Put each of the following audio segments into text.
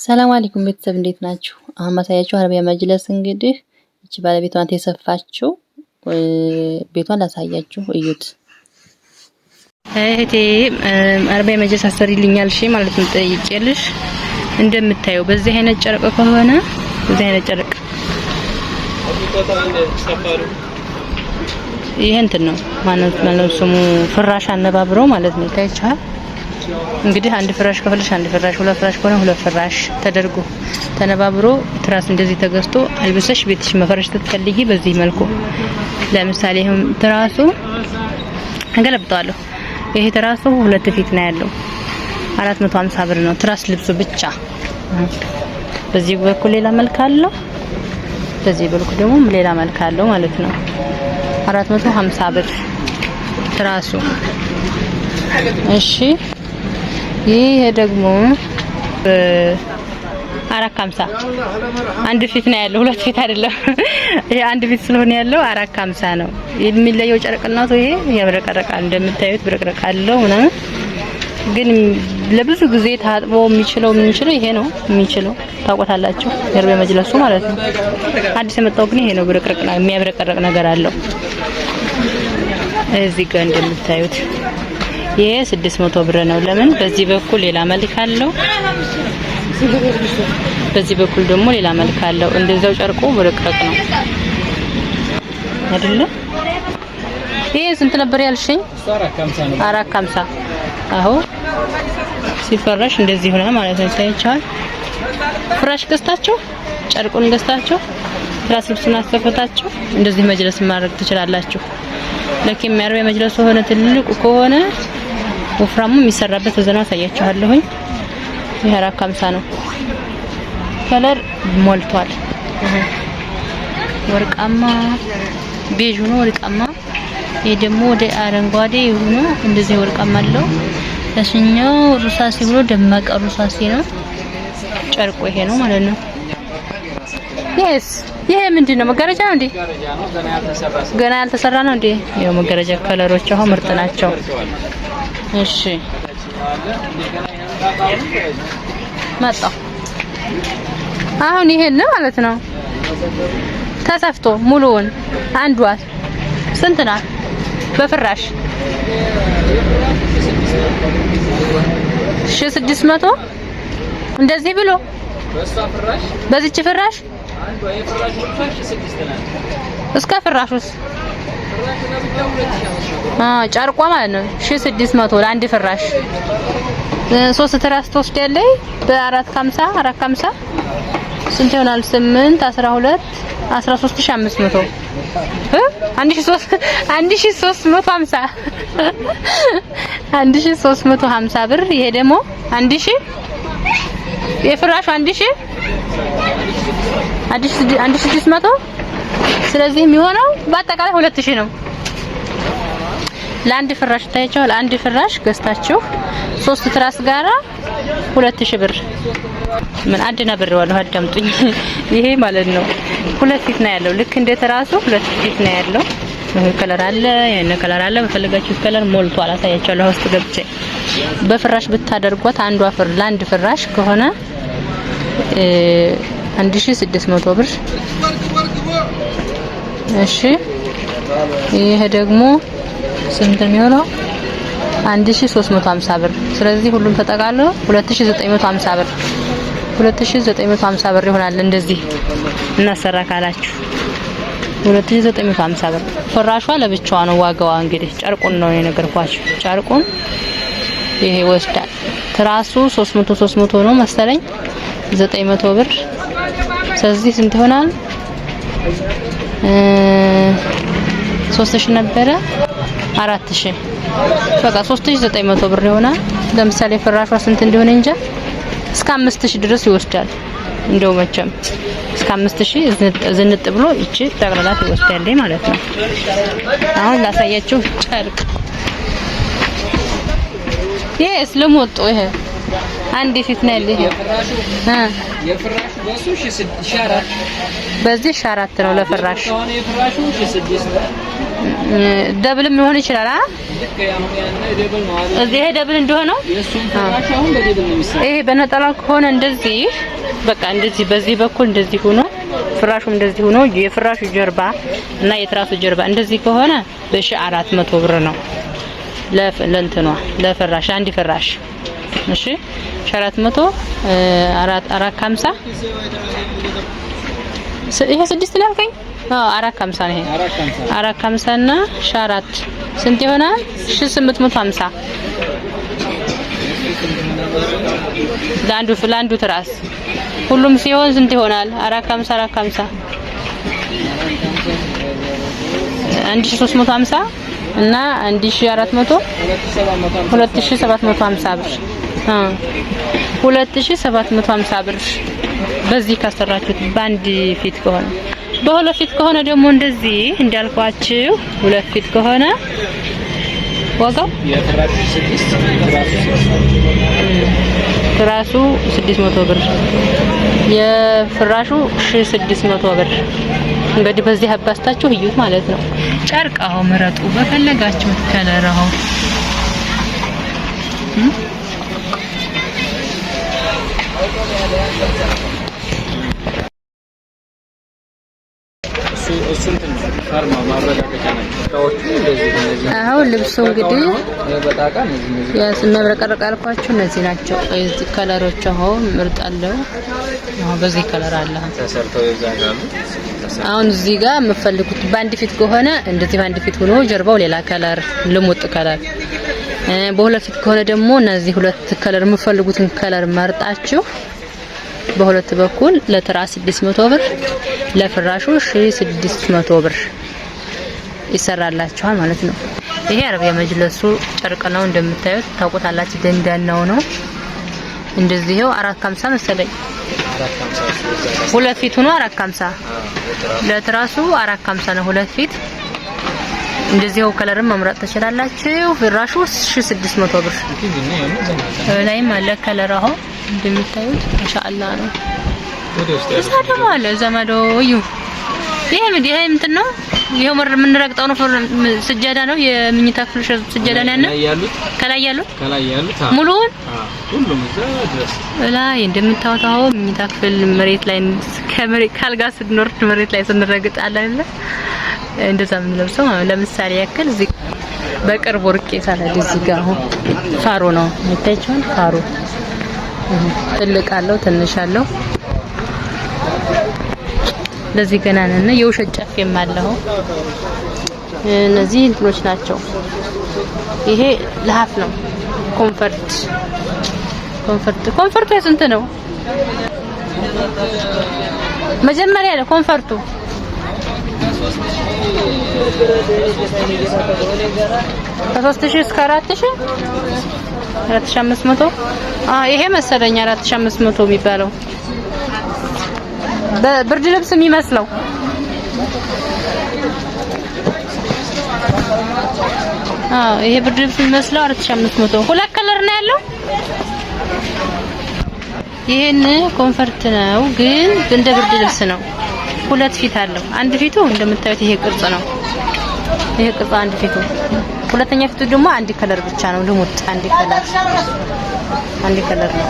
ሰላም አለይኩም ቤተሰብ እንዴት ናችሁ? አሁን ማሳያችሁ አረቢያ መጅለስ እንግዲህ እቺ ባለቤቷ ናት የሰፋችው። ቤቷን ላሳያችሁ እዩት። እህቴ አረቢያ መጅለስ አሰሪልኛል እሺ ማለት ነው ጠይቄልሽ። እንደምታዩ በዚህ አይነት ጨርቅ ከሆነ በዚህ አይነት ጨርቅ ይሄ እንትን ነው ማለት ስሙ ፍራሽ አነባብሮ ማለት ነው። ታይቻል እንግዲህ አንድ ፍራሽ ከፍለሽ አንድ ፍራሽ ሁለት ፍራሽ ከሆነ ሁለት ፍራሽ ተደርጎ ተነባብሮ ትራስ እንደዚህ ተገዝቶ አልብሰሽ ቤትሽ መፈረሽ ትፈልጊ በዚህ መልኩ ለምሳሌ ይሄም ትራሱ እንገለብጣለሁ። ይሄ ትራሱ ሁለት ፊት ነው ያለው 450 ብር ነው ትራስ ልብሱ ብቻ። በዚህ በኩል ሌላ መልክ አለው፣ በዚህ በኩል ደግሞ ሌላ መልክ አለው ማለት ነው። 450 ብር ትራሱ። እሺ ይሄ ደግሞ 450 አንድ ፊት ነው ያለው፣ ሁለት ፊት አይደለም። ይሄ አንድ ፊት ስለሆነ ያለው 450 ነው። የሚለየው ጨርቅናቱ ይሄ ያብረቀረቃል፣ እንደምታዩት ብረቅረቅ አለው ምናምን። ግን ለብዙ ጊዜ ታጥቦ የሚችለው ይሄ ነው የሚችለው። ታውቁታላችሁ የአረቢያ መጅለሱ ማለት ነው። አዲስ የመጣው ግን ይሄ ነው፣ ብረቅረቅ ነው የሚያብረቀረቅ ነገር አለው። እዚህ ጋር እንደምታዩት ይሄ 600 ብር ነው። ለምን በዚህ በኩል ሌላ መልክ አለው፣ በዚህ በኩል ደግሞ ሌላ መልክ አለው። እንደዛው ጨርቁ ብረቅረቅ ነው አይደለ? ይሄ ስንት ነበር ያልሽኝ? 450 አዎ ሲፈራሽ እንደዚህ ሆነ ማለት ነው። ታይቻል ፍራሽ ገዝታችሁ ጨርቁን ገዝታችሁ ትራስ ልብስና አስፈታችሁ እንደዚህ መጅለስ ማድረግ ትችላላችሁ። ለኪም የአረቢያ መጅለስ ሆነ ትልቁ ከሆነ ወፍራሙ የሚሰራበት ዘና አሳያችኋለሁኝ። ይሄ 450 ነው። ከለር ሞልቷል። ወርቃማ ቤጅ ሆኖ ወርቃማ፣ ይሄ ደግሞ ወደ አረንጓዴ ሆኖ እንደዚህ ወርቃማ አለው። ለሽኛው ሩሳሲ ብሎ ደማቅ ሩሳሲ ነው። ጨርቁ ይሄ ነው ማለት ነው። ይሄ ምንድነው? መጋረጃ ነው እንዴ? ገና ያልተሰራ ነው እንዴ? ያው መጋረጃ ከለሮች አሁን ምርጥ ናቸው። እሺ መጣ። አሁን ይሄን ማለት ነው ተሰፍቶ ሙሉውን አንዷ ስንት ናት? በፍራሽ 1600 እንደዚህ ብሎ በዚች ፍራሽ እስከ ፍራሹስ ጨርቋ ማለት ነው 1600 ለአንድ ፍራሽ። 3 ትራስ ትወስዳለች በ450 450 ስንት ይሆናል? 8 12 13500 1350 ብር። ይሄ ደግሞ 1000 የፍራሹ 1600 ስለዚህ የሚሆነው በአጠቃላይ 2000 ነው ለአንድ ፍራሽ። ታያችኋል። አንድ ፍራሽ ገዝታችሁ 3 ትራስ ጋራ 2000 ብር። ምን አድና ብር ዋለው አዳምጡኝ። ይሄ ማለት ነው ሁለት ፊት ነው ያለው፣ ልክ እንደ ትራሱ ሁለት ፊት ነው ያለው። ከለር አለ፣ የነ ከለር አለ። በፈለጋችሁት ከለር ሞልቷል። አሳያችኋለሁ ውስጥ ገብቼ። በፍራሽ ብታደርጓት አንዷ ለአንድ ፍራሽ ከሆነ 1600 ብር። እሺ ይሄ ደግሞ ስንት ነው? 1350 ብር። ስለዚህ ሁሉም ተጠቃሎ 2950 ብር 2950 ብር ይሆናል። እንደዚህ እናሰራ ካላችሁ 2950 ብር። ፍራሿ ለብቻዋ ነው ዋጋዋ። እንግዲህ ጨርቁን ነው የነገርኳችሁ። ጨርቁን ይሄ ወስዳል። ትራሱ 300 ነው መሰለኝ 900 ብር። ስለዚህ ስንት ይሆናል? 3000 ነበረ 4000 በቃ 3900 ብር ይሆናል። ለምሳሌ ፍራሿ ስንት እንደሆነ እንጃ እስከ 5000 ድረስ ይወስዳል። እንደው መቼም እስከ 5000 ዝንጥ ብሎ እቺ ጠቅላላት ይወስዳል ማለት ነው። አሁን ላሳያችሁ ጨርቅ። ይሄ ስለሞጦ ይሄ አንድ ፊት ነው ያለው። ይሄ የፍራሹ በሱ 4 በዚህ 4 ነው ለፍራሽ። ደብልም ሊሆን ይችላል። እዚህ ደብል እንደሆነው ይሄ በነጠላ ከሆነ እንደዚህ በቃ እንደዚህ በዚህ በኩል እንደዚህ ሆኖ ፍራሹም እንደዚህ ሆኖ የፍራሹ ጀርባ እና የትራሱ ጀርባ እንደዚህ ከሆነ በ1400 ብር ነው ለእንትኗ ለፍራሽ አንድ ፍራሽ። እሺ 400 450 ይሄ 6 ነው ያልከኝ? 450 ነው ይሄ 450 እና 4 ስንት ይሆናል? 1850 ለአንዱ ትራስ ሁሉም ሲሆን ስንት ይሆናል? 450 1350 እና 1400 2750 ብር 2750 ብር በዚህ ካሰራችሁት በአንድ ፊት ከሆነ። በሁለት ፊት ከሆነ ደግሞ እንደዚህ እንዳልኳችሁ ሁለት ፊት ከሆነ ዋጋው ትራሱ 600 ብር የፍራሹ 1600 ብር። እንግዲህ በዚህ አባስታችሁ እዩት ማለት ነው። ጨርቃው ምረጡ በፈለጋችሁት ከለር አሁን አሁን ልብሱ እንግዲህ የሚያብረቀርቅ አልኳችሁ እነዚህ ናቸው። እዚህ ከለሮች አሁን ምርጥ አለው። አሁን በዚህ ከለር አለ ተሰርተው ይዛጋሉ። አሁን እዚህ ጋር የምፈልጉት ባንድ ፊት ከሆነ እንደዚህ ባንድ ፊት ሆኖ ጀርባው ሌላ ከለር ልሙጥ ከለር፣ በሁለት ፊት ከሆነ ደግሞ እነዚህ ሁለት ከለር የምፈልጉትን ከለር መርጣችሁ በሁለት በኩል ለትራስ 600 ብር ለፍራሹ 1600 ብር ይሰራላችኋል ማለት ነው። ይሄ አረቢያ መጅለሱ ጨርቅ ነው እንደምታዩት ታውቁታላችሁ። ደንዳናው ነው እንደዚህው 450 መሰለኝ። ሁለት ፊት ሆኖ 450 ለትራሱ 450 ነው ሁለት ፊት። እንደዚህው ከለርም መምረጥ ትችላላችሁ። ፍራሹ 1600 ብር ላይም አለ ከለር አሁን እንደምታዩት ማሻአላህ ነው። እዛ ደግሞ አለ ዘመዶ እዩ። ይሄ እንትን ነው ይሄው የምንረግጠው ነው ስጃዳ ነው የምኝታ ክፍል ስጃዳ ነው ያለው ከላይ ያሉት ሙሉውን ሁሉም እዛ ድረስ ላይ እንደምታወጣው ምኝታ ክፍል መሬት ላይ ከመሬት ካልጋ ስንወርድ መሬት ላይ ስንረግጥ አለ እንደዛ ምን ለብሰው ለምሳሌ ያክል እዚህ በቅርብ ወርቄ ሳላድ እዚህ ጋር አሁን ፋሮ ነው የምታዩት። ፋሮ ትልቅ አለው ትንሽ አለው። ለዚህ ገና ነን የውሸት ጨፌም አለው። እነዚህ እንትኖች ናቸው። ይሄ ለሀፍ ነው። ኮምፈርት ስንት ነው? መጀመሪያ ነው ኮምፈርቱ 3000 እስከ 4500 ይሄ መሰለኝ 4500 የሚባለው በብርድ ልብስ የሚመስለው ይሄ ብርድ ልብስ የሚመስለው 4500 ሁለት ከለር ነው ያለው። ይሄን ኮምፈርት ነው ግን እንደ ብርድ ልብስ ነው። ሁለት ፊት አለው። አንድ ፊቱ እንደምታዩት ይሄ ቅርጽ ነው። ይሄ ቅርጽ አንድ ፊቱ፣ ሁለተኛ ፊቱ ደግሞ አንድ ከለር ብቻ ነው። ልሙጥ አንድ ከለር ነው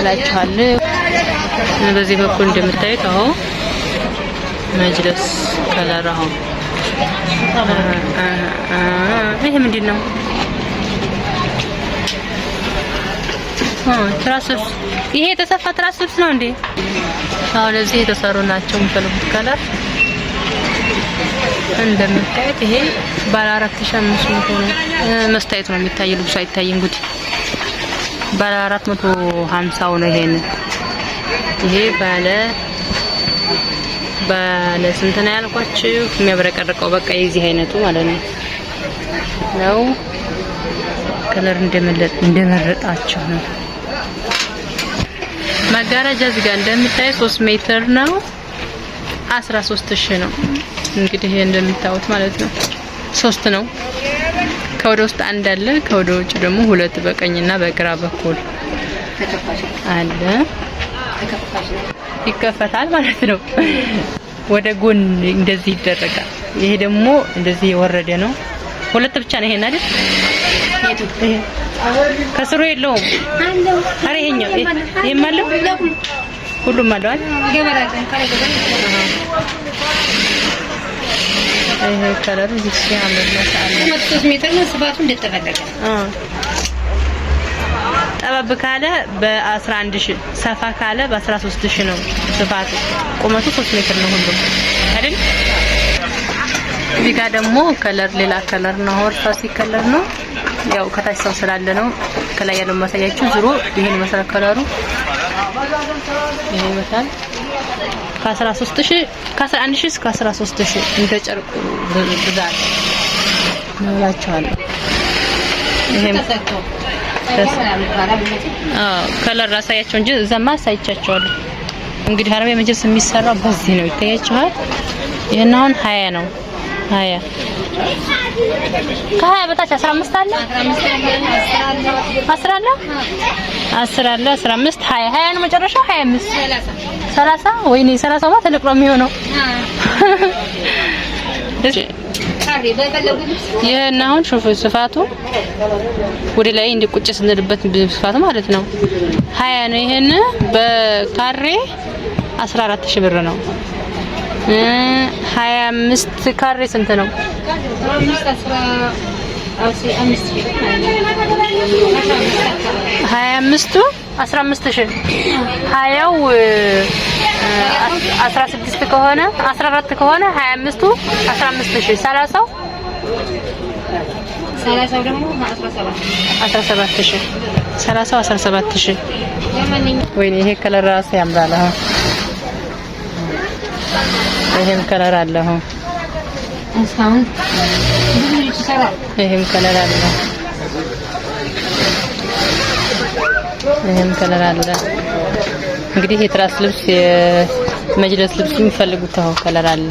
ላችኋል። በዚህ በኩል እንደምታዩት አሁን መጅለስ ከለር አሁን ይሄ ምንድን ነው? ትራስ ልብስ። ይሄ የተሰፋ ትራስ ልብስ ነው እንዴ? አሁን እዚህ የተሰሩ ናቸው የሚፈልጉት ከለር እንደምታዩት። ይሄ ባለ 4500 ነው። መስታየት ነው የሚታየው፣ ልብሱ አይታይም። እንግዲህ ባለ 450 ነው። ይሄ ባለ ስንት ነው ያልኳችሁ? የሚያብረቀርቀው በቃ የዚህ አይነቱ ማለት ነው። ከለር እንደመረጣችሁ ነው። መጋረጃ እዚህ ጋር እንደምታዩት 3 ሜትር ነው፣ 13000 ነው። እንግዲህ ይሄ እንደምታዩት ማለት ነው 3 ነው። ከወደ ውስጥ አንድ አለ፣ ከወደ ውጭ ደግሞ 2 በቀኝና በግራ በኩል አለ። ይከፈታል ማለት ነው። ወደ ጎን እንደዚህ ይደረጋል። ይሄ ደግሞ እንደዚህ የወረደ ነው። ሁለት ብቻ ነው ይሄን አይደል? ይሄ ከስሩ የለውም። አረ ይሄኛው ይሄም አለው ሁሉም አለው አይደል? ይሄ ከለሩ ሲያምር ማሻአላ 3 ሜትር ነው ስፋቱ እንደተፈለገ። ጠበብ ካለ በ11000 ሰፋ ካለ በ13000 ነው ስፋቱ። ቁመቱ 3 ሜትር ነው ሁሉም አይደል? እዚህ ጋር ደግሞ ከለር ሌላ ከለር ነው። ሆርፋሲ ከለር ነው። ያው ከታች ሰው ስላለ ነው ከላይ ያለው ማሳያችሁ። ዝሮ ይሄን መሰረት ከለሩ ይሄ ይመስላል። ከ13000 ከ11000 እስከ 13000 እንደ ጨርቁ ብዛት ነው ያቻለው። ይሄም ከለር ራሳያቸው እንጂ እዛማ ሳይቻቸዋለሁ። እንግዲህ አረቢያ መጅልስ የሚሰራው በዚህ ነው ይታያችኋል። ይሄን አሁን 20 ነው 20 ከ20 በታች 15 አለ 10 አለ 15 20 ነው መጨረሻው 25 30 ወይኔ 30 ማለት ትልቅ ነው የሚሆነው። ይሄን አሁን ሹፍ ስፋቱ ወደ ላይ እንዲቁጭ ስንልበት ስፋቱ ማለት ነው 20 ነው። ይሄን በካሬ 14000 ብር ነው። 25 ካሬ ስንት ነው? 25ቱ 15000 20ው 16 ከሆነ 14 ከሆነ 25ቱ 15000 30ው ደግሞ 17000 30ው 17000 ወይኔ ይሄ ከለር ራሱ ያምራል። ይሄም ከለር አለው። እስካሁን ይሄም ከለር አለው። ይሄም ከለር አለ። እንግዲህ የትራስ ልብስ የመጅለስ ልብስ የሚፈልጉት አሁን ከለር አለ።